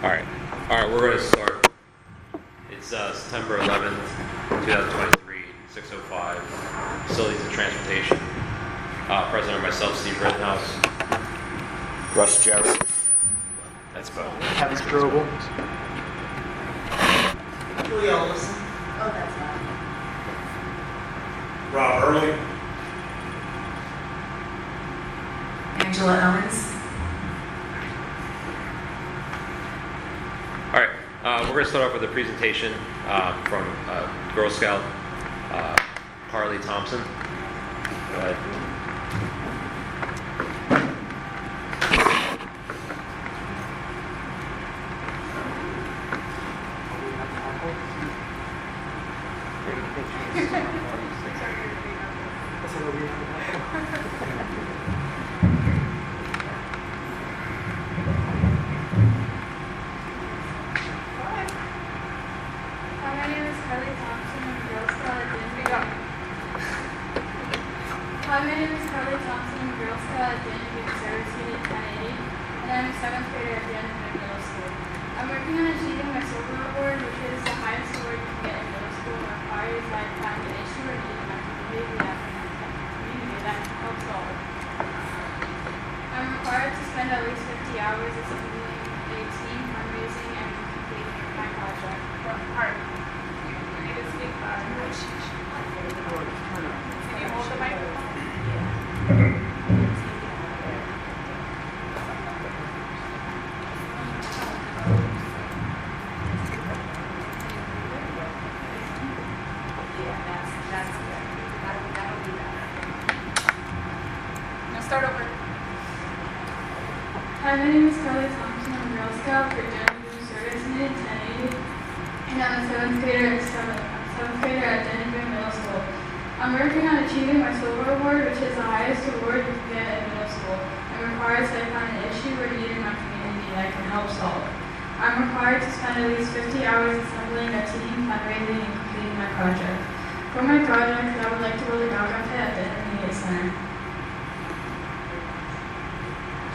All right, we're going to start. It's September 11th, 2023, 6:05. Facilities and Transportation. President or myself, Steve Rittenhouse. Russ Jarrett. That's Bo. Kevin Strobel. Julia Olson. Oh, that's not. Rob Early. Angela Owens. All right, we're going to start off with a presentation from Girl Scout Carly Thompson. Go ahead. Hi, my name is Carly Thompson. I'm a Girl Scout at Danbury Service Unit 1080, and I'm a 7th grader at Danbury Middle School. I'm working on achieving my silver award, which is the highest award you can get in middle school and requires that I find an issue or need in my community that can help solve. I'm required to spend at least 50 hours assembling a team, fundraising, and completing my project. What part? You need to speak louder. Can you hold the microphone? That'll be better. Now start over. Hi, my name is Carly Thompson. I'm a Girl Scout for Danbury Service Unit 1080, and I'm a 7th grader at Danbury Middle School. I'm working on achieving my silver award, which is the highest award you can get in middle school, and requires that I find an issue or need in my community that I can help solve. I'm required to spend at least 50 hours assembling a team, fundraising, and completing my project. For my project, I would like to build a Gaga pit at the Intermediate Center.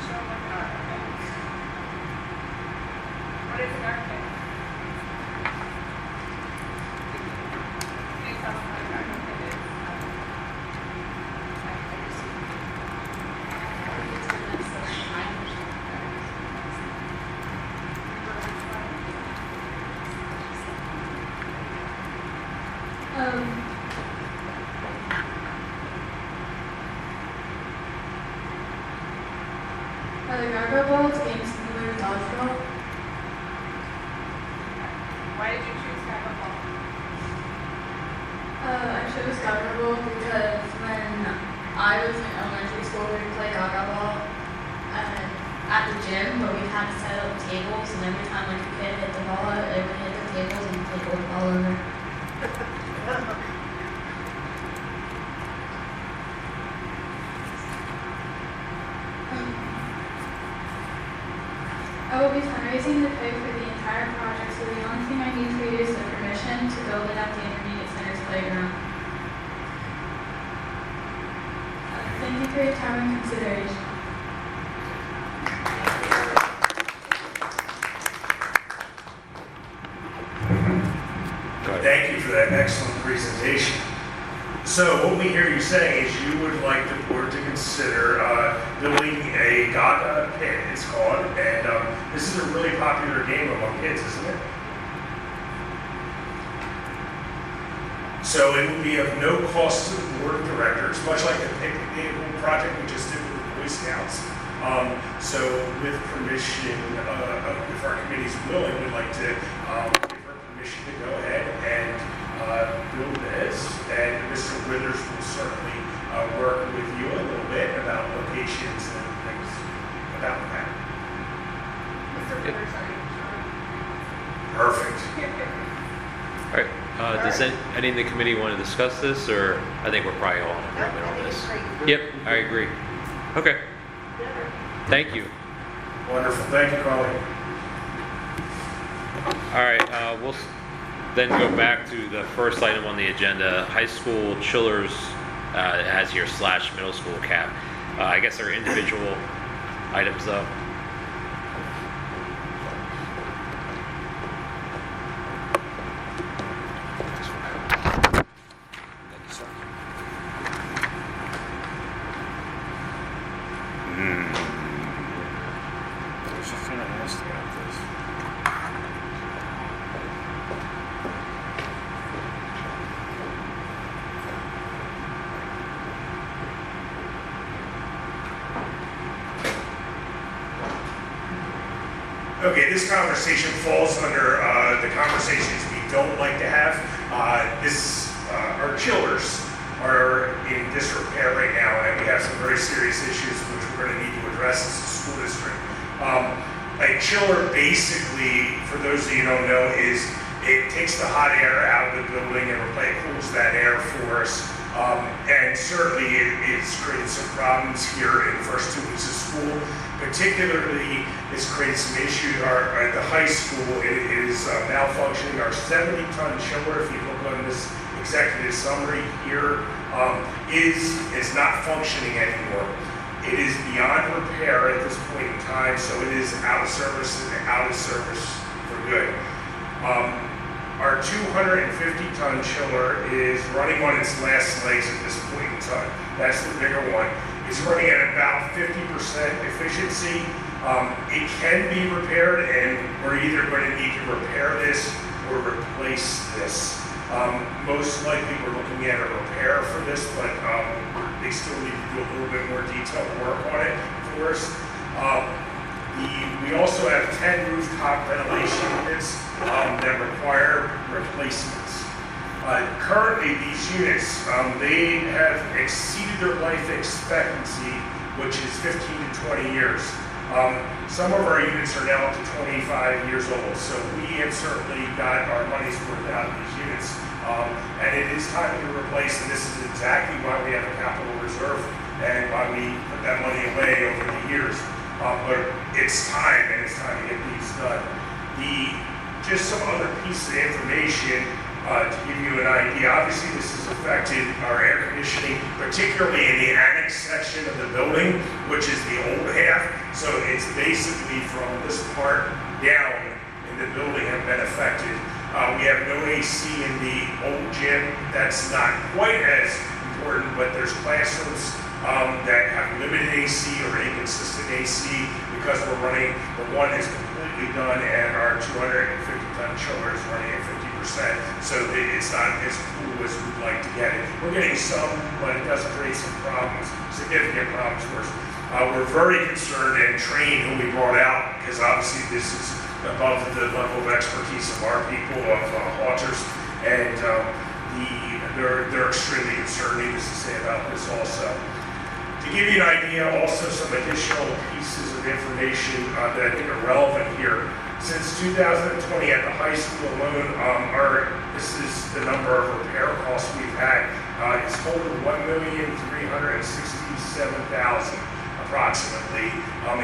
Show them the art. What is an art kit? Can you tell them what an art kit is? Are the Gaga balls game similar to dodgeball? Why did you choose Gaga Ball? I chose Gaga ball because when I was in elementary school, we would play Gaga ball at the gym, but we had to set up tables, and every time like a kid hit the ball, it would hit the tables and take the ball over. I will be fundraising to pay for the entire project, so the only thing I need for you is the permission to build it at the Intermediate Center's playground. Thank you for your time and consideration. Go ahead. Thank you for that excellent presentation. So what we hear you saying is you would like the board to consider building a Gaga pit, it's called, and this is a really popular game among kids, isn't it? So it would be of no cost to the board of directors, much like the picnic table project we just did with the Boy Scouts. So with permission, if our committee's willing, we'd like to give her permission to go ahead and build this. And Mr. Withers will certainly work with you a little bit about locations and things about that. Mr. Withers, are you Perfect. All right, does any of the committee want to discuss this, or I think we're probably all in agreement on this? Yep, I agree. Okay, thank you. Wonderful. Thank you, Carly. All right, we'll then go back to the first item on the agenda, high school chillers has here / middle school cap. I guess they're individual items though. Okay, this conversation falls under the conversations we don't like to have. Our chillers are in disrepair right now, and we have some very serious issues which we're going to need to address as a school district. A chiller, basically, for those of you who don't know, is it takes the hot air out of the building and cools that air for us. And certainly it's created some problems here in the first 2 weeks of school. Particularly, it's created some issues at the high school. It is malfunctioning. Our 70-ton chiller, if you look on this executive summary here, is not functioning anymore. It is beyond repair at this point in time, so it is out of service for good. Our 250-ton chiller is running on its last legs at this point in time. That's the bigger one. It's running at about 50% efficiency. It can be repaired, and we're either going to need to repair this or replace this. Most likely we're looking at a repair for this, but they still need to do a little bit more detailed work on it for us. We also have 10 rooftop ventilation units that require replacements. Currently, these units, they have exceeded their life expectancy, which is 15 to 20 years. Some of our units are now up to 25 years old, so we have certainly got our money's worth out of these units. And it is time to replace, and this is exactly why we have a capital reserve and why we put that money away over the years. But it's time, and it's time to get these done. Just some other pieces of information to give you an idea. Obviously, this has affected our air conditioning, particularly in the annex section of the building, which is the old half. So it's basically from this part down in the building have been affected. We have no AC in the old gym. That's not quite as important, but there's classrooms that have limited AC or inconsistent AC because we're running, the one is completely done and our 250-ton chiller is running at 50%. So it's not as cool as we'd like to get it. We're getting some, but it does create some problems, significant problems for us. We're very concerned and trained who we brought out because obviously this is above the level of expertise of our people, of Hawters, and they're extremely concerned, needless to say, about this also. To give you an idea, also some additional pieces of information that I think are relevant here. Since 2020 at the high school alone, this is the number of repair costs we've had. It's totaled $1,367,000 approximately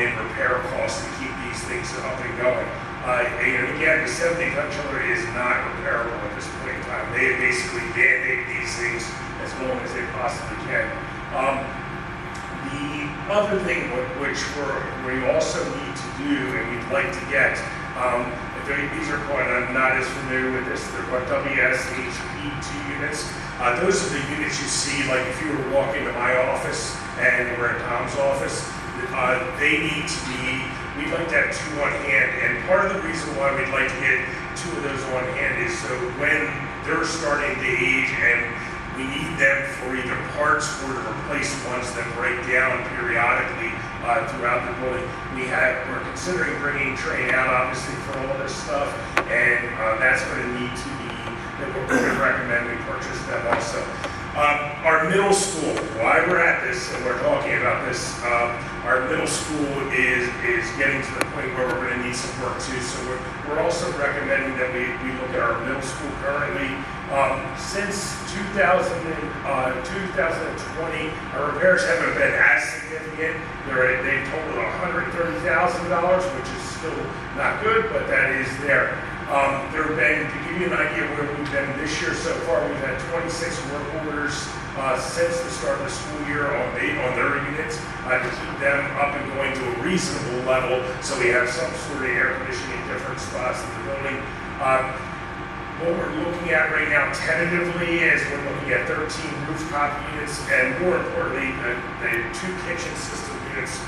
in repair costs to keep these things up and going. And again, the 70-ton chiller is not repairable at this point in time. They basically band-aid these things as long as they possibly can. The other thing which we also need to do and we'd like to get, these are called, I'm not as familiar with this, they're called WSHP2 units. Those are the units you see, like if you were walking to my office and we're in Tom's office, they need to be, we'd like to have two on hand. And part of the reason why we'd like to get two of those on hand is so when they're starting to age and we need them for either parts or to replace ones that break down periodically throughout the building. We're considering bringing Trey out, obviously, for all this stuff, and that's going to need to be, we're going to recommend we purchase them also. Our middle school, why we're at this and we're talking about this, our middle school is getting to the point where we're going to need some work too. So we're also recommending that we look at our middle school currently. Since 2020, our repairs haven't been as significant. They've totaled $130,000, which is still not good, but that is there. There have been, to give you an idea where we've been this year so far, we've had 26 work orders since the start of the school year on their units to keep them up and going to a reasonable level so we have some sort of air conditioning in different spots in the building. What we're looking at right now tentatively is we're looking at 13 rooftop units and more importantly, the 2 kitchen system units.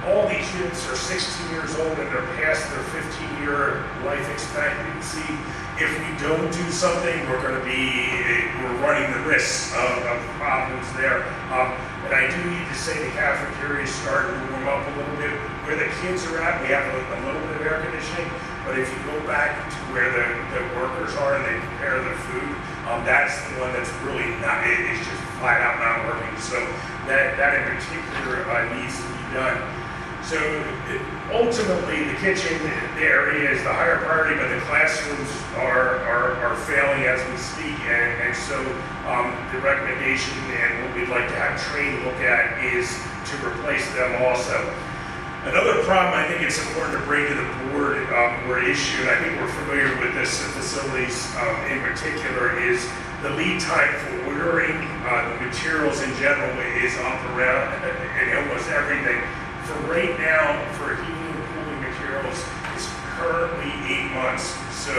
All these units are 16 years old and they're past their 15-year life expectancy. if we don't do something, we're running the risks of problems there. And I do need to say the cafeteria is starting to warm up a little bit. Where the kids are at, we have a little bit of air conditioning, but if you go back to where the workers are and they prepare their food, that's the one that's really not, it's just flat out not working. So that in particular needs to be done. So ultimately, the kitchen area is the higher priority, but the classrooms are failing as we speak. And so the recommendation and what we'd like to have Train look at is to replace them also. Another problem I think it's important to bring to the board or issue, and I think we're familiar with this at facilities in particular, is the lead time for ordering the materials in general is up around and almost everything. For right now, for heating and cooling materials, it's currently 8 months. So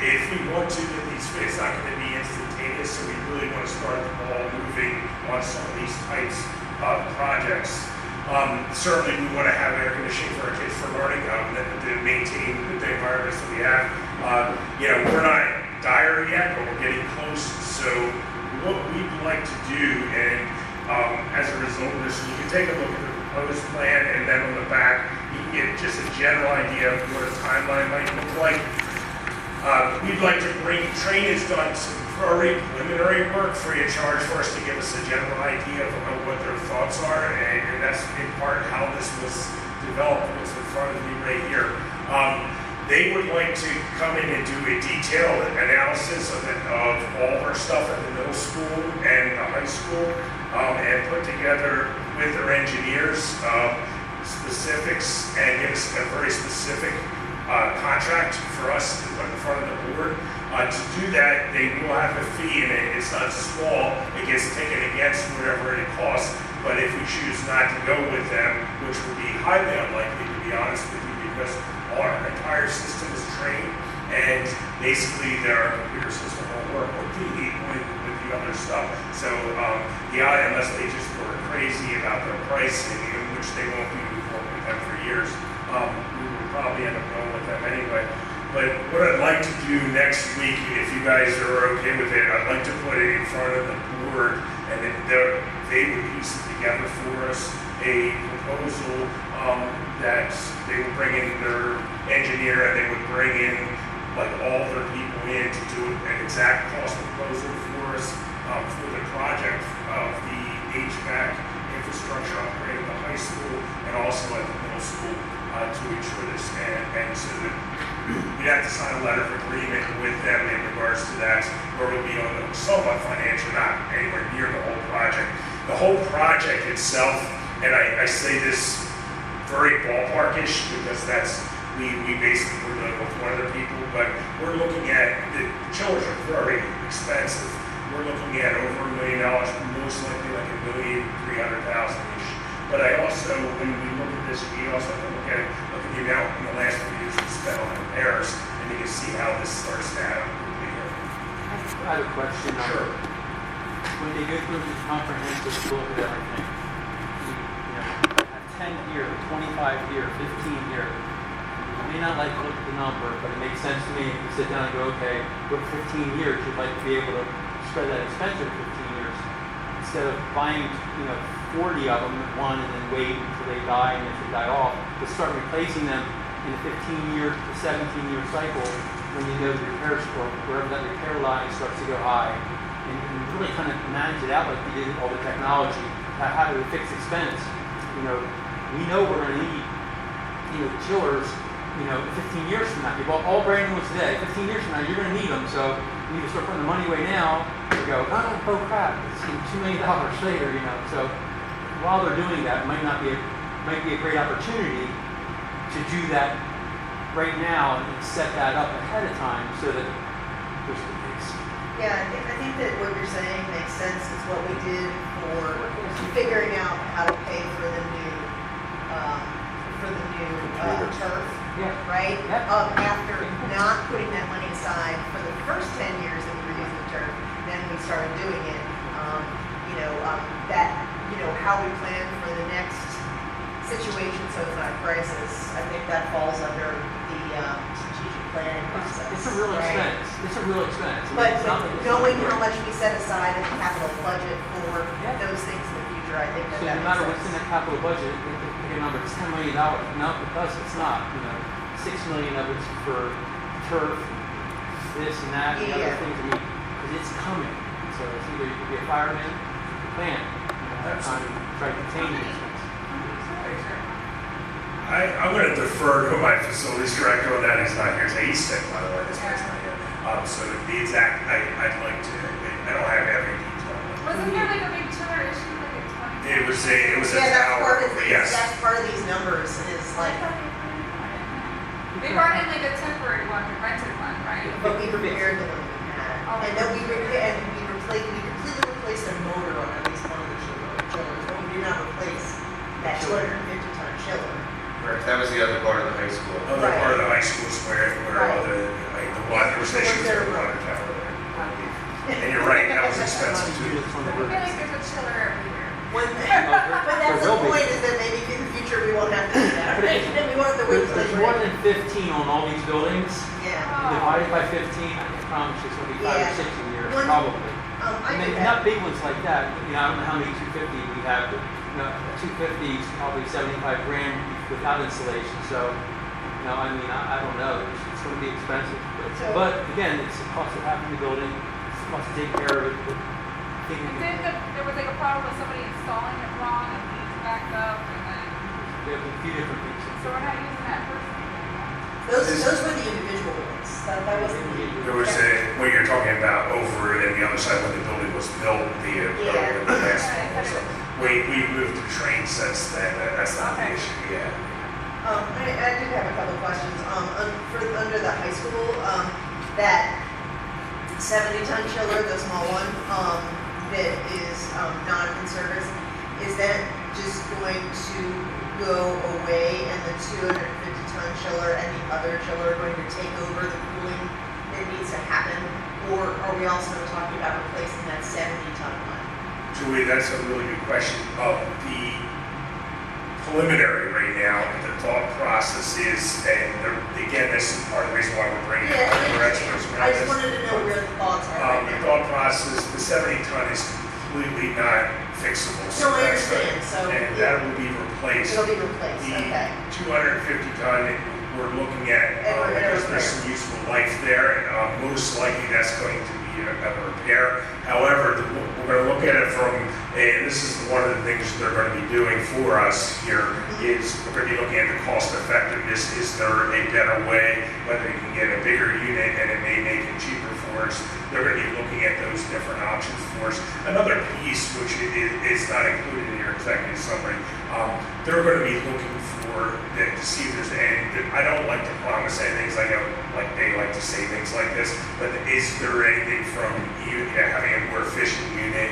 if we want to get these fixed, it's not going to be instantaneous, so we really want to start the ball moving on some of these types of projects. Certainly we want to have air conditioning for our kids for learning, to maintain the environments that we have. We're not dire yet, but we're getting close. So what we'd like to do, and as a result of this, you can take a look at the proposed plan, and then on the back, you can get just a general idea of what a timeline might look like. We'd like to Train has done some very preliminary work free of charge for us to give us a general idea of what their thoughts are, and that's in part how this was developed, what's in front of me right here. They would like to come in and do a detailed analysis of all of our stuff at the middle school and the high school, and put together with their engineers specifics and give us a very specific contract for us to put in front of the board. To do that, they will have a fee, and it's not small. It gets taken against whatever it costs. But if we choose not to go with them, which would be highly unlikely, to be honest with you, because our entire system is trained, and basically their computer system won't work with the other stuff. So unless they just were crazy about their pricing, which they won't be, we've worked with them for years, we would probably end up going with them anyway. But what I'd like to do next week, if you guys are okay with it, I'd like to put it in front of the board, and they would piece it together for us, a proposal that they would bring in their engineer, and they would bring in like all their people in to do an exact cost proposal for us for the project of the HVAC infrastructure upgrade at the high school and also at the middle school to ensure this, and so that we'd have to sign a letter of agreement with them in regards to that, where we'll be on the somewhat financial, not anywhere near the whole project. The whole project itself, and I say this very ballparkish because we basically were doing it with one other people, but we're looking at, the chillers are very expensive. We're looking at over $1 million, most likely like $1,300,000-ish. But I also, when we look at this, we also have to look at the amount in the last few years we spent on repairs, and you can see how this starts to add up quickly here. I have a question. Sure. When they go through this comprehensive look at everything, a 10-year, 25-year, 15-year, you may not like to look at the number, but it makes sense to me if you sit down and go, okay, with 15 years, you'd like to be able to spread that expense over 15 years instead of buying, 40 of them at one and then wait until they die, and if they die off, to start replacing them in a 15-year to 17-year cycle when you know the repair score, wherever that repair line starts to go high, and really kind of manage it out like we did with all the technology, how to fix expense. We know we're going to need, chillers, 15 years from now. You bought all brand new ones today. 15 years from now, you're going to need them. So you need to start putting the money away now. You go, oh crap, it's $2 million later. So while they're doing that, it might be a great opportunity to do that right now and set that up ahead of time so that there's the fix. Yeah, I think that what you're saying makes sense. It's what we did for figuring out how to pay for the new turf, Yeah. right? Yeah. After not putting that money aside for the first 10 years that we were using the turf, then we started doing it. How we plan for the next situation, so it's not a crisis. I think that falls under the strategic planning process. It's a real right? expense. it's a real expense. I mean, But it's not like it's knowing not how much we set aside in the capital budget for Yeah. those things in the future, I think So that no makes matter what's in sense. that capital budget, pick a number, it's $10 million. No, because it's not, you know, 6 million of it's for turf, this and that, and Yeah. other things, I mean, because it's coming. So it's either you can be a fireman, plan, have time to try to contain the expense. I'm going to defer to my facilities director on that. He's not here today. He's sick, by the way. This guy's not here. So the exact, I'd like to, I don't have every detail. Wasn't there like a big chiller issue like in 20? It was a Yeah, that's part tower, of these, yes. that's part of these numbers is I like, thought they put it on. They brought in like a temporary one, we rented one, right? but we repaired the one we had. And then we repaired, and we completely replaced a motor on at least one of the chillers, but we did not replace that 250-ton chiller. Correct, that was the other part of the high school. Other part of the high school is where all the, like, the water, there was So issues was there with the a- water tower there. And you're right, that was expensive too. Units on the I feel roof. like there's a chiller every year. But There that's the will be. point, is that maybe in the future we won't have to do that, right? We won't have to wait till There's it's more ready. than 15 on all these buildings. Yeah. Divided by 15, I can promise you it's going to be 5 or Yeah. 6 a year, One- probably. I I mean, do not that. big ones like that. You know, I don't know how many 250 we have, but you know, 250 is probably 75 grand without installation. So, you know, I mean, I don't know. It's going to be expensive. So- But again, it's the cost of having the building. It's the cost to take care of it. But And then there was like a problem with somebody installing it wrong and leads backed up and then, we have a few different things. so we're not using that person anymore. Those were the individual ones. That wasn't the. There was a, what you're talking about over in the other side when the building was built, Yeah. the last one. So we moved to train since then. That's not the Okay. issue, yeah. I did have a couple of questions. Under the high school, that 70-ton chiller, the small one, that is not in service, is that just going to go away and the 250-ton chiller and the other chiller are going to take over the cooling that needs to happen? Or are we also talking about replacing that 70-ton one? Julie, that's a really good question. The preliminary right now, the thought process is, and again, this is part of the reason why we're bringing Yeah, our experts around I just this. wanted to know where the thoughts are right The now. thought process, the 70-ton is completely not fixable. No, I that's understand. right. So, And yeah. that will be replaced. It'll be replaced, okay. The 250-ton, we're looking at, And we're gonna because there's repair. some useful life there, and most likely that's going to be a repair. However, we're going to look at it from, and this is one of the things they're going to be doing for us here, is we're going to be looking at the cost effectiveness. Is there a better way, whether you can get a bigger unit and it may make it cheaper for us? They're going to be looking at those different options for us. Another piece, which is not included in your executive summary, they're going to be looking for to see if there's any. I don't like to promise anything, 'cause I know like they like to say things like this, but is there anything from having a more efficient unit,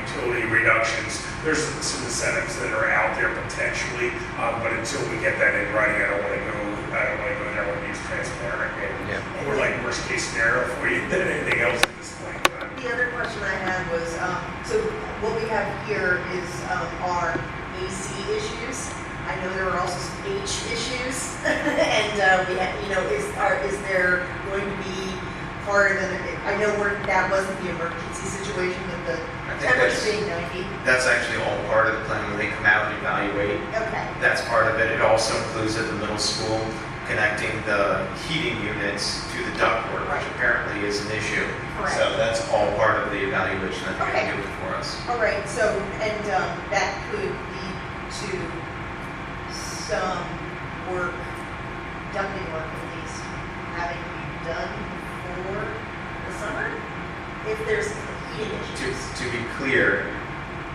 utility reductions? There's some incentives that are out there potentially, but until we get that in writing, I don't want to go there. I want to be as transparent and more like worst case scenario for you than anything else at this point in time. The other question I had was, so what we have here is our AC issues. I know there are also some H issues, and we have, is there going to be part of it? I know that wasn't the emergency situation with the I think temperature being 90. That's actually all part of the plan when they come out and evaluate. Okay, That's part of it. It also includes at the middle school connecting the heating units to the ductwork, which Right. apparently is an issue. Correct. So that's all part of the evaluation that they're Okay. going to do for us. all right. So that could lead to some work, ducting work at least, having to be done before the summer, if there's heating issues. To be clear,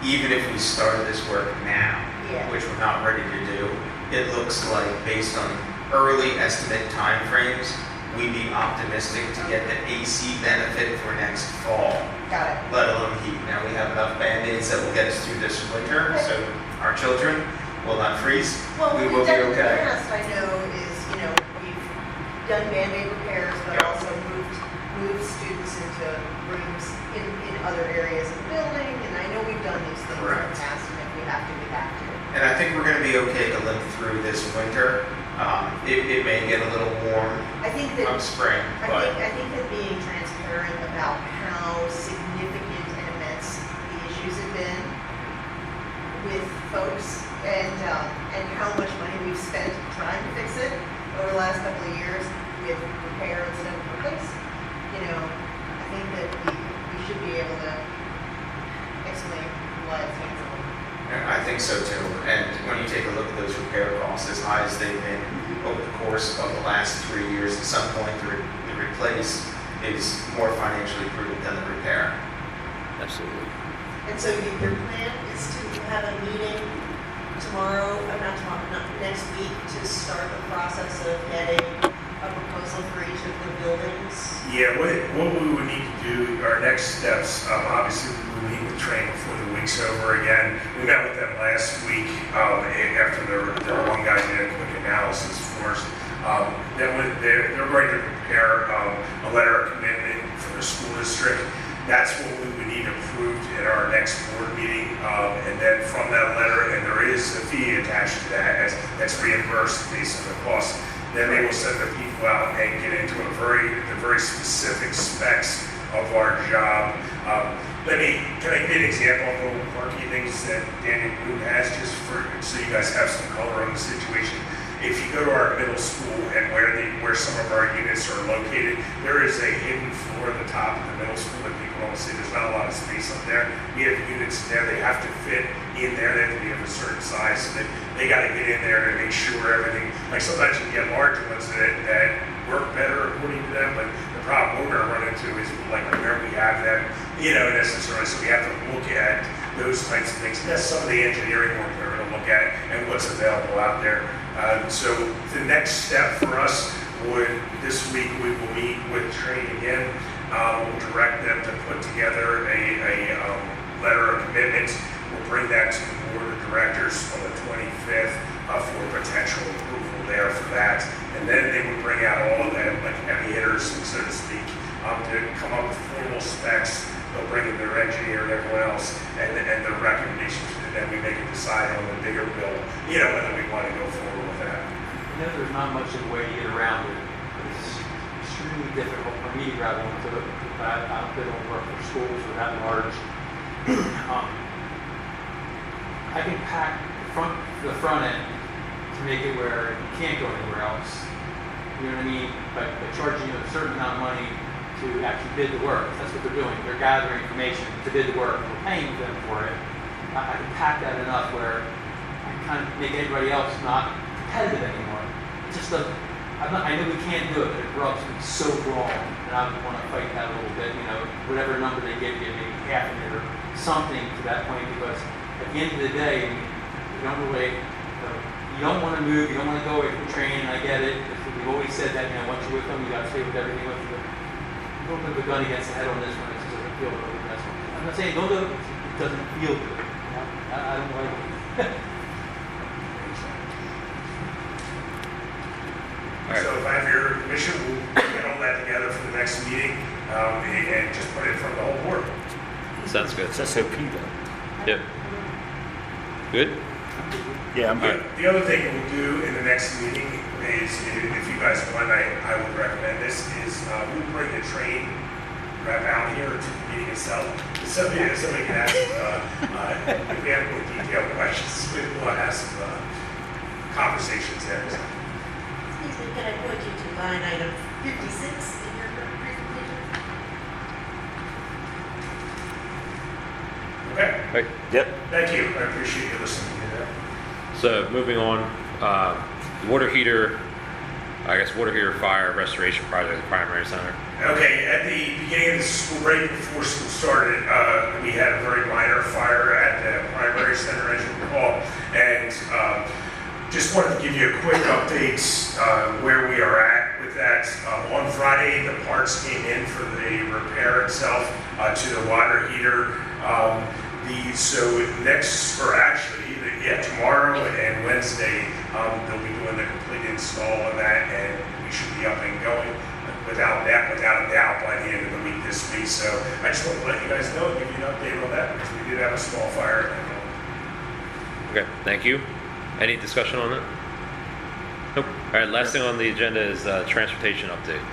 even if we started this work now, Yeah. which we're not ready to do, it looks like based on early estimate timeframes, we'd be optimistic to get the AC benefit for next fall, Got it. let alone heat. Now we have enough Band-Aids that will get us through this winter, so our children will not freeze. Well, We what will we've be done in the okay. past, I know, is, we've done Band-Aid repairs, but Yeah. also moved students into rooms in other areas of the building, and I know we've done these things in Correct. the past, and if we have to, we have to. And I think we're going to be okay to limp through this winter. It may get a little warm I think that, come spring, I but think that being about how significant and immense the issues have been with folks and how much money we've spent trying to fix it over the last couple of years with repair instead of replace. You know, I think that we should be able to explain why it's feasible. I think so too. And when you take a look at those repair costs, as high as they've been over the course of the last 3 years, at some point the replace is more financially prudent than the repair. Absolutely. And so your plan is to have a meeting tomorrow, not next week, to start the process of getting a proposal for each of the buildings? Yeah, what we would need to do, our next steps, obviously we would meet with Train before the week's over again. We met with them last week after their one guy did a quick analysis for us. Then they're going to prepare a letter of commitment for the school district. That's what we would need approved at our next board meeting. And then from that letter, and there is a fee attached to that, that's reimbursed based on the cost. Then they will send the people out and get into the very specific specs of our job. Can I give you an example of little quirky things that Daniel Boone has, just so you guys have some color on the situation? If you go to our middle school and where some of our units are located, there is a hidden floor at the top of the middle school that people don't see. There's not a lot of space up there. We have units there, they have to fit in there, they have to be of a certain size, so that they gotta get in there to make sure everything, like sometimes you get large ones that work better according to them, but the problem we're gonna run into is like where we have them, necessarily, so we have to look at those types of things. And that's some of the engineering work we're gonna look at and what's available out there. So the next step for us this week we will meet with Train again. We'll direct them to put together a letter of commitment. We'll bring that to the board of directors on the 25th for potential approval there for that. And then they would bring out all of them, like heavy hitters, so to speak, to come up with formal specs. They'll bring in their engineer and everyone else, and the recommendations, and then we make a decide on the bigger bill, whether we want to go forward with that. I know there's not much of a way to get around it. It's extremely difficult for me to grab one to I don't work for schools or that large. I can pack the front end to make it where you can't go anywhere else. You know what I mean? By charging you a certain amount of money to actually bid the work. That's what they're doing. They're gathering information to bid the work. We're paying them for it. I can pack that enough where I can kind of make everybody else not competitive anymore. It just doesn't. I know we can't do it, but it rubs me so wrong, and I want to fight that a little bit. Whatever number they give you, maybe half of it or something to that point, because at the end of the day, you don't really. You don't want to move. You don't want to go away from the Train. And I get it. We've always said that. Once you're with them, you got to stay with everything with them. Don't put the gun against the head on this one. It just doesn't feel good. That's one. I'm not saying don't do it. It doesn't feel good. I don't like it. All right. So if I have your permission, we'll get all that together for the next meeting and just put it in front of the whole board. Sounds good. It's SOP though. Yep. Good? Yeah, I'm good. The other thing we'll do in the next meeting is, if you guys want, I would recommend this, is we'll bring the Train rep out here to the meeting itself. Somebody can ask, if we have more detailed questions, we'll have some conversations there. Excuse me, can I point you to line item 56 in your presentation? Okay, Right. Yep. thank you. I appreciate you listening to that. So moving on, water heater fire restoration project at the primary center. Okay, at the beginning of the school, right before school started, we had a very minor fire at the primary center, as you recall, and just wanted to give you a quick update where we are at with that. On Friday, the parts came in for the repair itself to the water heater. Tomorrow and Wednesday, they'll be doing the complete install of that, and we should be up and going without a doubt, by the end of the week this week. So I just want to let you guys know, give you an update on that, because we did have a small fire. Okay, thank you. Any discussion on that? Nope. All right, last thing on the agenda is transportation update.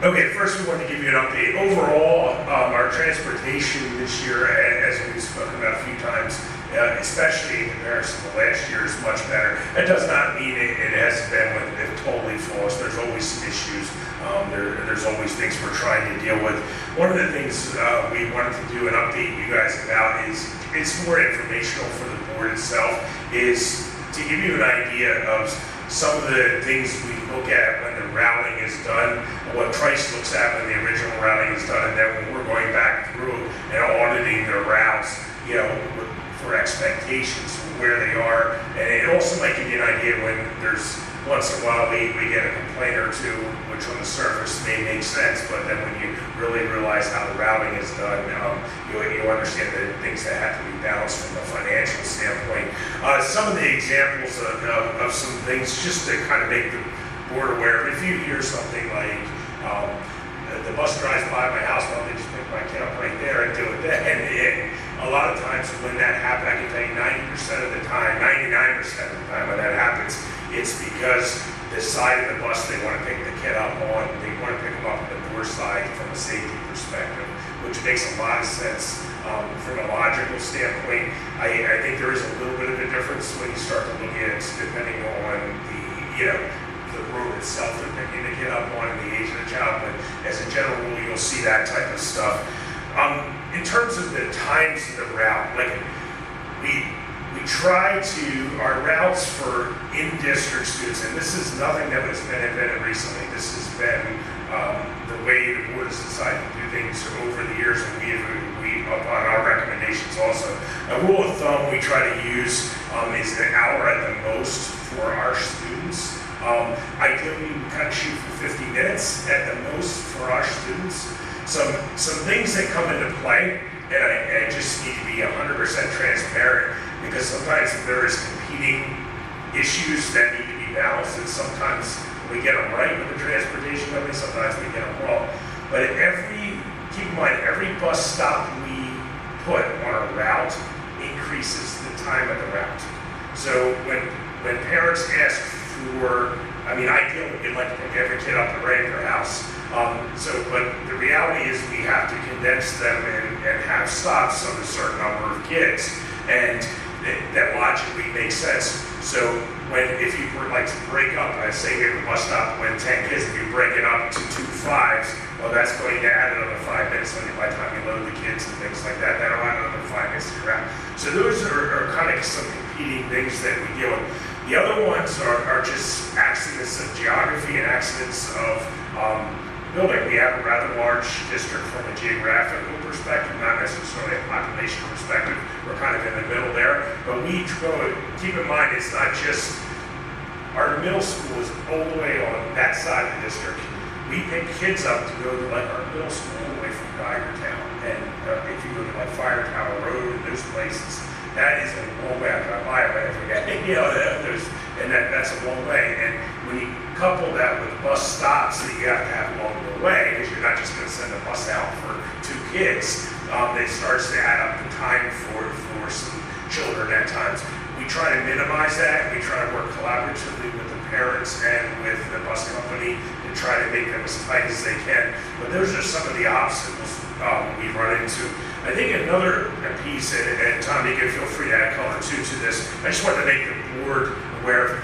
Okay, first we want to give you an update. Overall, our transportation this year, as we've spoken about a few times, especially in comparison to last year, is much better. That does not mean it hasn't been totally flawless. There's always some issues. There's always things we're trying to deal with. One of the things we wanted to do an update you guys about is, it's more informational for the board itself, is to give you an idea of some of the things we look at when the routing is done, what Trice looks at when the original routing is done, and then when we're going back through and auditing their routes, for expectations, where they are. And it also might give you an idea when there's, once in a while, we get a complaint or two, which on the surface may make sense, but then when you really realize how the routing is done, you understand the things that have to be balanced from a financial standpoint. Some of the examples of some things, just to kind of make the board aware, if you hear something like, the bus drives by my house, well, they just pick my kid up right there and do it then. And a lot of times when that happens, I can tell you 90% of the time, 99% of the time when that happens, it's because the side of the bus they want to pick the kid up on, they want to pick them up on the door side from a safety perspective, which makes a lot of sense from a logical standpoint. I think there is a little bit of a difference when you start to look at it, depending on the road itself they're picking the kid up on and the age of the child, but as a general rule, you'll see that type of stuff. In terms of the times of the route, like we try to, our routes for in-district students, and this is nothing that has been invented recently, this has been the way the board has decided to do things over the years, and we upon our recommendations also. A rule of thumb we try to use is an hour at the most for our students. Ideally, we kind of shoot for 50 minutes at the most for our students. Some things that come into play, and I just need to be 100% transparent, because sometimes there is competing issues that need to be balanced, and sometimes we get them right with the transportation company, sometimes we get them wrong. But keep in mind, every bus stop we put on a route increases the time of the route. So when parents ask for, ideally we'd like to pick every kid up and right at their house. But the reality is we have to condense them and have stops of a certain number of kids, and that logically makes sense. So if you were like to break up, I say we have a bus stop with 10 kids, if you break it up to 2 5s, well, that's going to add another 5 minutes by the time you load the kids and things like that. That'll add another 5 minutes to the route. So those are kind of some competing things that we deal with. The other ones are just accidents of geography and accidents of building. We have a rather large district from a geographical perspective, not necessarily a population perspective. We're kind of in the middle there. But keep in mind, it's not just, our middle school is all the way on that side of the district. We pick kids up to go to our middle school all the way from Geigertown. And if you go to Fire Tower Road and those places, that is a long way. I drive by it every day. That's a long way. And when you couple that with bus stops that you have to have along the way, because you're not just going to send a bus out for 2 kids, it starts to add up the time for some children at times. We try to minimize that. We try to work collaboratively with the parents and with the bus company to try to make them as tight as they can. But those are some of the obstacles we run into. I think another piece, and Tom, you can feel free to add color too to this, I just want to make the board aware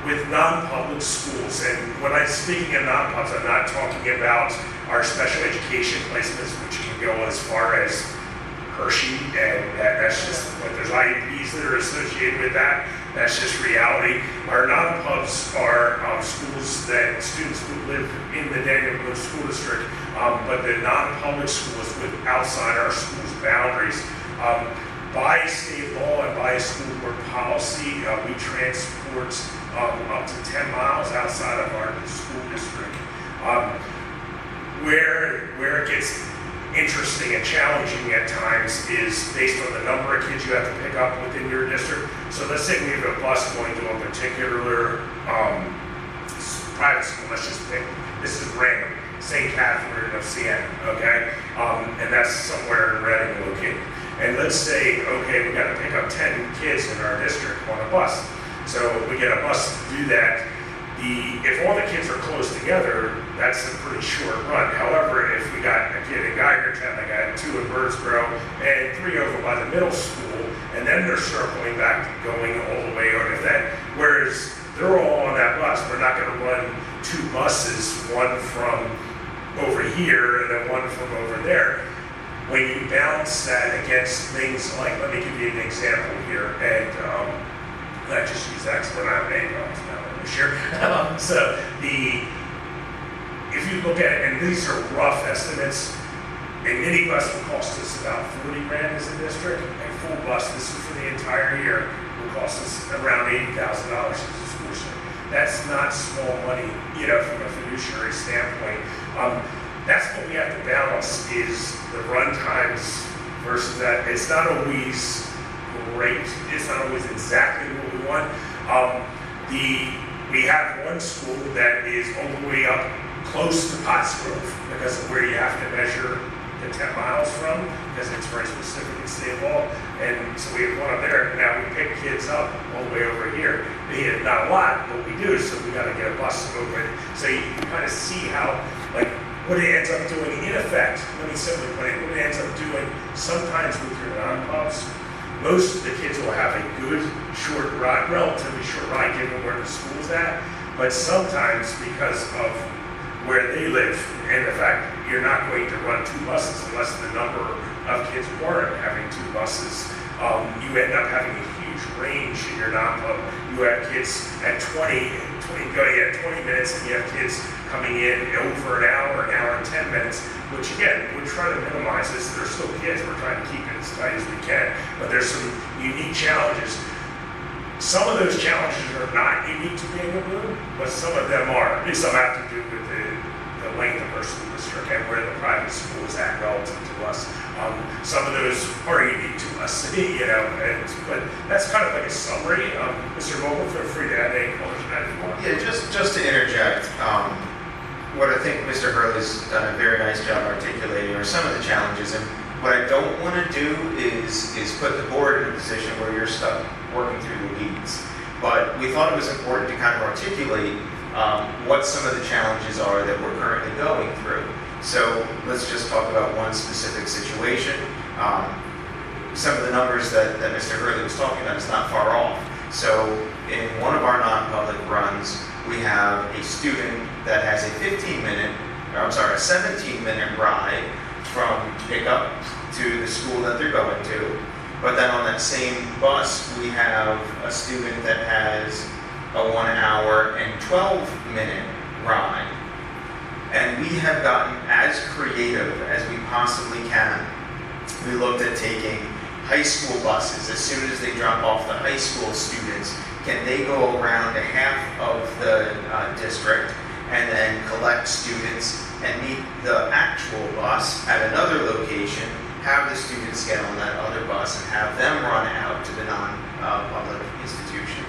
with non-public schools, and when I'm speaking of non-pubs, I'm not talking about our special education placements, which can go as far as Hershey, and that's just, but there's IEPs that are associated with that. That's just reality. Our non-pubs are schools that students would live in the Daniel School District, but the non-public schools outside our school's boundaries. By state law and by school board policy, we transport up to 10 miles outside of our school district. Where it gets interesting and challenging at times is based on the number of kids you have to pick up within your district. So let's say we have a bus going to a particular private school, let's just pick, this is random, St. Catherine of Siena, okay? And that's somewhere in Reading located. And let's say, okay, we got to pick up 10 kids in our district on a bus. So we get a bus to do that. If all the kids are close together, that's a pretty short run. However, if we got a kid in Geigertown, I got 2 in Birdsboro, and 3 over by the middle school, and then they're circling back, going all the way over that. Whereas they're all on that bus. We're not going to run 2 buses, one from over here and then one from over there. When you balance that against things like, let me give you an example here, and I just use that because we're not paying this year. So if you look at it, and these are rough estimates, a minibus will cost us about 40 grand as a district. A full bus, this is for the entire year, will cost us around $80,000 as a school district. That's not small money, from a fiduciary standpoint. That's what we have to balance is the run times versus that. It's not always great. It's not always exactly what we want. We have one school that is all the way up close to Pottsgrove because of where you have to measure the 10 miles from, because it's very specific in state law. And so we have one up there. Now we pick kids up all the way over here. Not a lot, but we do, so we got to get a bus over it. So you can kind of see how, what it ends up doing in effect, let me simply put it, what it ends up doing sometimes with your non-pubs, most of the kids will have a good short ride, relatively short ride given where the school's at, but sometimes because of where they live and the fact you're not going to run 2 buses unless the number of kids warrant having 2 buses, you end up having a huge range in your non-pub. You have kids at 20 minutes, and you have kids coming in over an hour and 10 minutes, which again, we're trying to minimize this. They're still kids. We're trying to keep it as tight as we can, but there's some unique challenges. Some of those challenges are not unique to being a blue, but some of them are. Some have to do with the length of our school district and where the private school is at relative to us. Some of those are unique to us, but that's kind of like a summary. Mr. Vogel, feel free to add any colors to that if you want. Yeah, just to interject, what I think Mr. Hurley's done a very nice job articulating are some of the challenges, and what I don't want to do is put the board in a position where you're stuck working through the weeds. But we thought it was important to kind of articulate what some of the challenges are that we're currently going through. So let's just talk about one specific situation. Some of the numbers that Mr. Hurley was talking about is not far off. So in one of our non-public runs, we have a student that has a 17-minute ride from pickup to the school that they're going to. But then on that same bus, we have a student that has a 1 hour and 12-minute ride. And we have gotten as creative as we possibly can. We looked at taking high school buses. As soon as they drop off the high school students, can they go around to half of the district and then collect students and meet the actual bus at another location, have the students get on that other bus and have them run out to the non-public institution.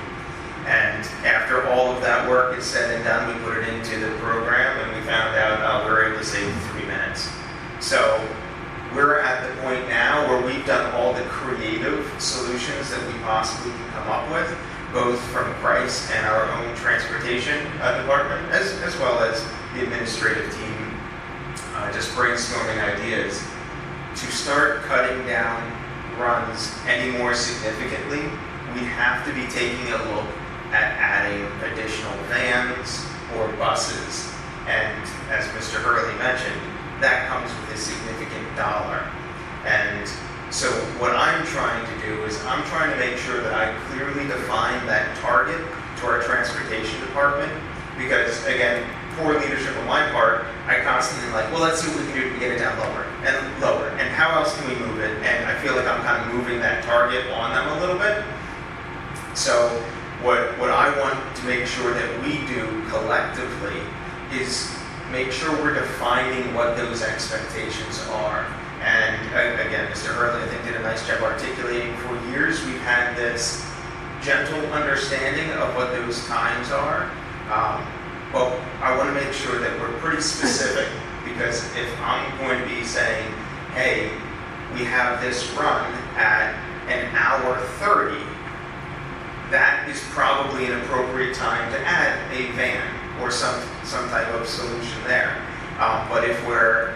And after all of that work is said and done, we put it into the program and we found out we were able to save 3 minutes. So we're at the point now where we've done all the creative solutions that we possibly can come up with, both from Price and our own transportation department, as well as the administrative team, just brainstorming ideas to start cutting down runs any more significantly. We have to be taking a look at adding additional vans or buses. And as Mr. Hurley mentioned, that comes with a significant dollar. And so what I'm trying to do is I'm trying to make sure that I clearly define that target to our transportation department, because again, poor leadership on my part, I constantly well, let's see what we can do to get it down lower, and how else can we move it? And I feel like I'm kind of moving that target on them a little bit. So what I want to make sure that we do collectively is make sure we're defining what those expectations are. And again, Mr. Hurley, I think, did a nice job articulating. For years, we've had this gentle understanding of what those times are. But I want to make sure that we're pretty specific, because if I'm going to be saying, hey, we have this run at 1:30, that is probably an appropriate time to add a van. or some type of solution there. But if we're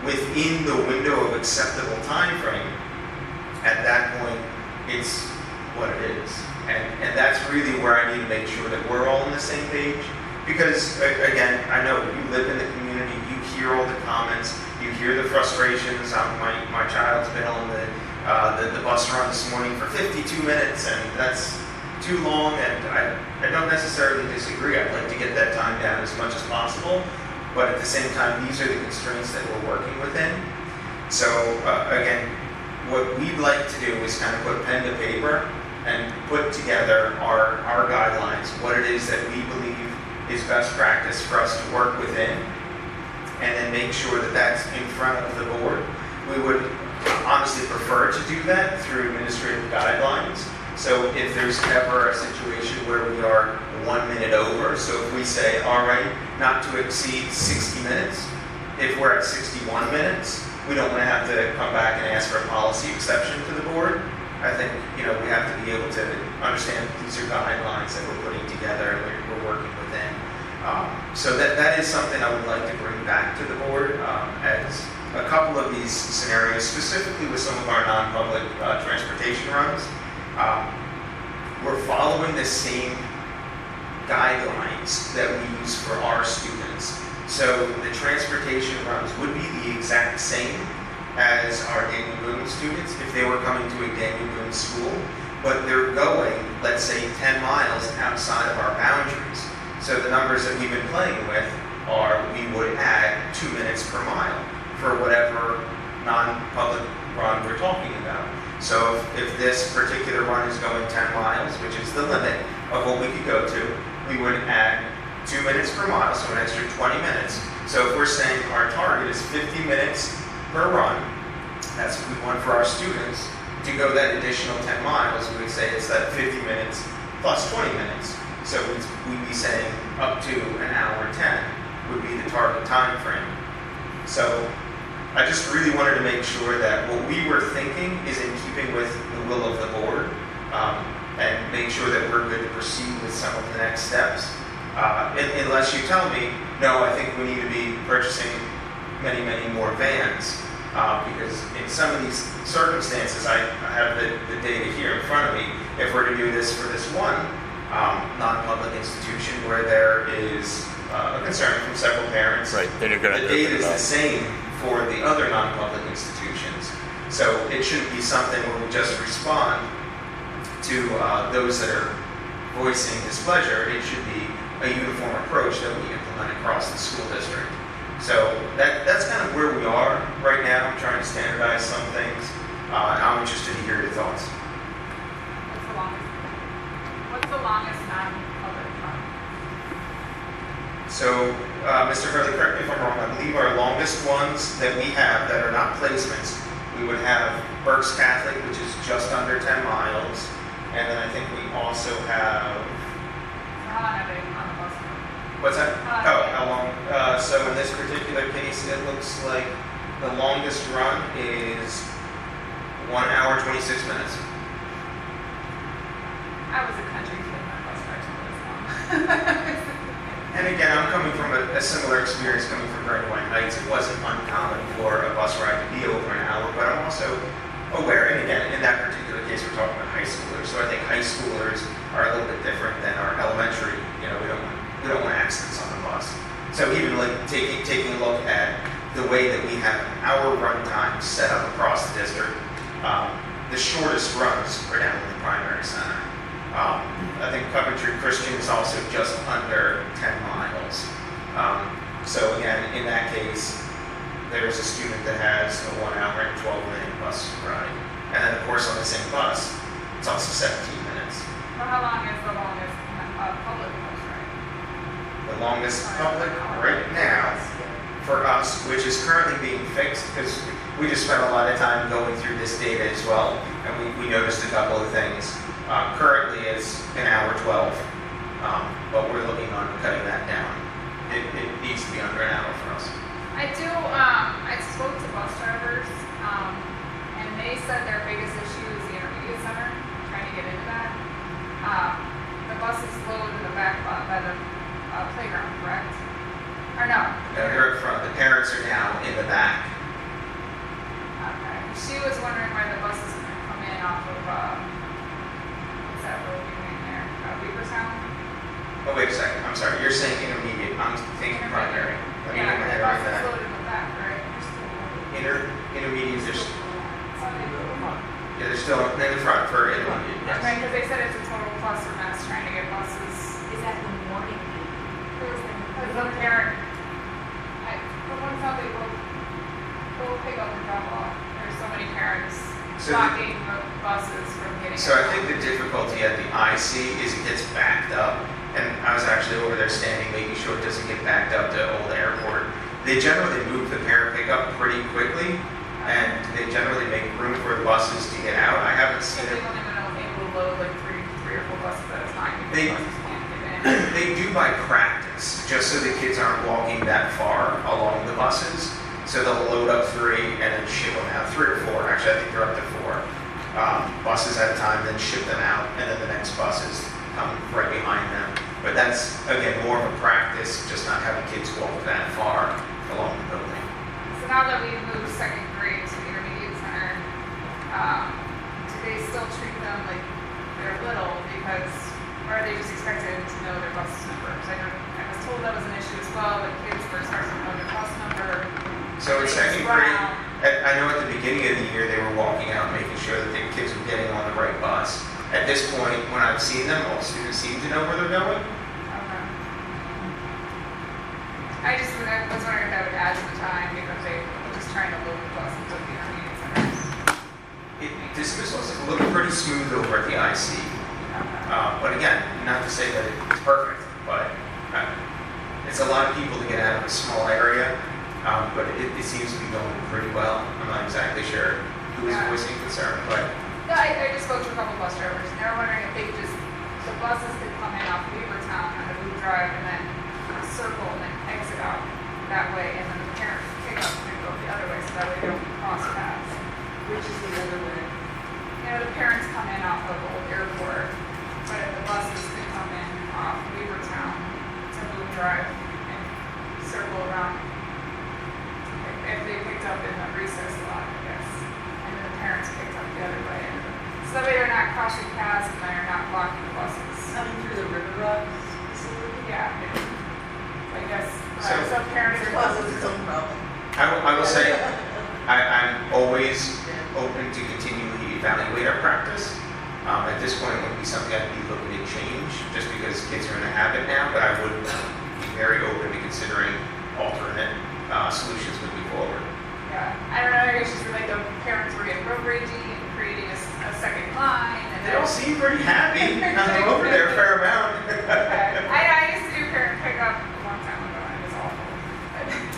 within the window of acceptable time frame, at that point, it's what it is. And that's really where I need to make sure that we're all on the same page. Because, again, I know you live in the community, you hear all the comments, you hear the frustrations. My child's been on the bus run this morning for 52 minutes, and that's too long, and I don't necessarily disagree. I'd like to get that time down as much as possible, but at the same time, these are the constraints that we're working within. So, again, what we'd like to do is kind of put pen to paper and put together our guidelines, what it is that we believe is best practice for us to work within, and then make sure that that's in front of the board. We would honestly prefer to do that through administrative guidelines. So if there's ever a situation where we are 1 minute over, so if we say, all right, not to exceed 60 minutes, if we're at 61 minutes, we don't want to have to come back and ask for a policy exception to the board. I think, we have to be able to understand these are guidelines that we're putting together and we're working within. So that is something I would like to bring back to the board as a couple of these scenarios, specifically with some of our non-public transportation runs. We're following the same guidelines that we use for our students. So the transportation runs would be the exact same as our Daniel Boone students if they were coming to a Daniel Boone school, but they're going, let's say, 10 miles outside of our boundaries. So the numbers that we've been playing with are we would add 2 minutes per mile for whatever non-public run we're talking about. So if this particular run is going 10 miles, which is the limit of what we could go to, we would add 2 minutes per mile, so an extra 20 minutes. So if we're saying our target is 50 minutes per run, that's what we want for our students. To go that additional 10 miles, we would say it's that 50 minutes plus 20 minutes. So we'd be saying up to an hour 10 would be the target time frame. So I just really wanted to make sure that what we were thinking is in keeping with the will of the board, and make sure that we're good to proceed with some of the next steps. Unless you tell me, no, I think we need to be purchasing many, many more vans, because in some of these circumstances, I have the data here in front of me. If we're to do this for this one non-public institution where there is a concern from several parents, Right, then you're gonna the open data it is up. the same for the other non-public institutions. So it shouldn't be something where we just respond to those that are voicing displeasure. It should be a uniform approach that we implement across the school district. So that's kind of where we are right now. I'm trying to standardize some things. I'm interested to hear your thoughts. What's the longest non-public run? So, Mr. Hurley, correct me if I'm wrong, I believe our longest ones that we have that are not placements, we would have Berks Catholic, which is just under 10 miles. And then I think we also have, How long have they been on the bus? what's that? How long? How long? So in this particular case, it looks like the longest run is 1 hour, 26 minutes. I was a country kid, my bus ride took this long. And again, I'm coming from a similar experience coming from Brandywine Heights. It wasn't uncommon for a bus ride to be over an hour, but I'm also aware, and again, in that particular case, we're talking about high schoolers. So I think high schoolers are a little bit different than our elementary. We don't want accidents on the bus. So even like taking a look at the way that we have our run times set up across the district, the shortest runs are down in the primary center. I think Coventry Christian is also just under 10 miles. So again, in that case, there's a student that has a 1 hour and 12-minute bus ride. And then of course on the same bus, it's also 17 minutes. But how long is the longest public bus ride? The longest public right now for us, which is currently being fixed, because we just spent a lot of time going through this data as well, and we noticed a couple of things. Currently it's an hour 12, but we're looking on cutting that down. It needs to be under an hour for us. I spoke to bus drivers, and they said their biggest issue is the intermediate center, trying to get into that. The bus is low in the back lot by the playground No, they're up front. The parents are now in the back. Okay. She was wondering why the buses couldn't come in off of, what's that road you mean there? Weaverstown? Oh, wait a second. I'm sorry. You're saying intermediate. I'm thinking primary. Let me get my head Yeah, around the buses that. loaded in the back, right? They're still loaded. Intermediate, there's, Sunday, yeah, they're still in the front for intermediate. Yes. right, because they said it's a total cluster mess trying to get buses. Is that the morning? Because the parent, from what it sounds like, both pick up and drop off. There's so many parents So blocking the buses from getting. So I think the difficulty at the IC is it gets backed up, and I was actually over there standing, making sure it doesn't get backed up to Old Airport. They generally move the parent pickup pretty quickly, and they generally make room for the buses to get out. I haven't So seen they it. don't even know able to load like three or four buses at a time because They- buses can't get in. They do by practice, just so the kids aren't walking that far along the buses. So they'll load up 3 and then ship them out, 3 or 4. Actually, I think they're up to 4 buses at a time, then ship them out, and then the next buses come right behind them. But that's, again, more of a practice, just not having kids walk that far along the building. So now that we've moved second grade to the intermediate center, do they still treat them like they're little because, or are they just expected to know their bus number? Because I was told that was an issue as well, that kids were starting to know their bus number. So in They second just run grade, out. I know at the beginning of the year, they were walking out, making sure that the kids were getting on the right bus. At this point, when I've seen them, all students seem to know where they're going. Okay. I was wondering if that would add to the time because they were just trying to load the buses at the intermediate centers. Dismissals look pretty smooth over at the IC. But again, not to say that it's perfect, but it's a lot of people to get out of a small area. But it seems to be going pretty well. I'm not exactly sure who is Yeah. voicing concern, but No, I just spoke to a couple bus drivers, and they were wondering if they could just, the buses could come in off Weavertown on the Blue Drive and then circle and then exit out that way, and then the parent pickup could go the other way, so that way they don't cross paths. Which is the other way. You know, the parents come in off of Old Airport, but the buses could come in off Weavertown to Blue Drive and circle around. If they picked up in the recess lot, I guess, and then the parents picked up the other way. So that way they're not crossing paths and they're not blocking the buses. Coming through the River Rock facility. Yeah. I guess, So- so parents Which are. causes its own problem. I will say, I'm always open to continually evaluate our practice. At this point, it wouldn't be something I'd be looking to change, just because kids are in the habit now, but I would be very open to considering alternate solutions moving forward. Yeah, I don't know, I guess just like the parents were getting road ragey and creating a second line and They all seem pretty happy. I'm over there a fair amount. Okay. I used to do parent pickup a long time ago and it was awful.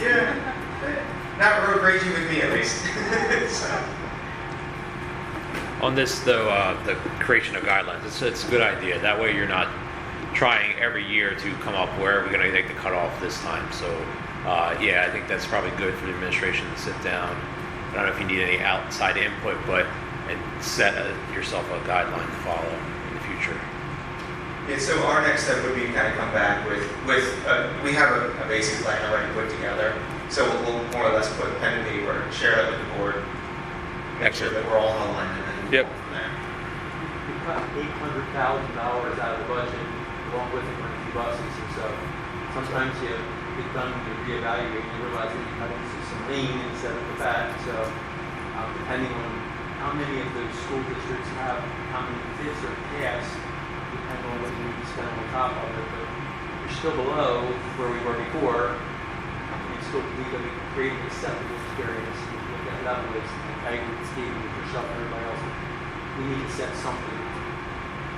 Yeah, not road raging with me at least. So. On this, though, the creation of guidelines, it's a good idea. That way you're not trying every year to come up where are we going to make the cutoff this time. So, yeah, I think that's probably good for the administration to sit down. I don't know if you need any outside input, but and set yourself a guideline to follow in the future. Yeah, so our next step would be to kind of come back with we have a basic plan already put together. So we'll more or less put pen and paper, share that with the board, make sure that we're all in alignment, and Yep. go from there. We cut $800,000 out of the budget, along with the 22 buses, and so sometimes you get done, you reevaluate, and you realize that you cut into some lean instead of the fat, so depending on how many of those school districts have, how many kids are passed, depending on what you need to spend on top of it, but you're still below where we were before, and still we got to create an acceptable experience. What that level is, I agree with Steve, with yourself and everybody else. We need to set something,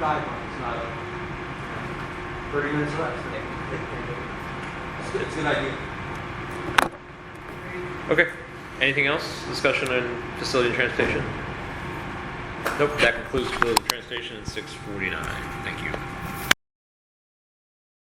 guidelines, not a, 30 minutes left. It's a good idea. Okay. Anything else? Discussion on facility and transportation? Nope. That concludes facility and transportation at 6:49. Thank you.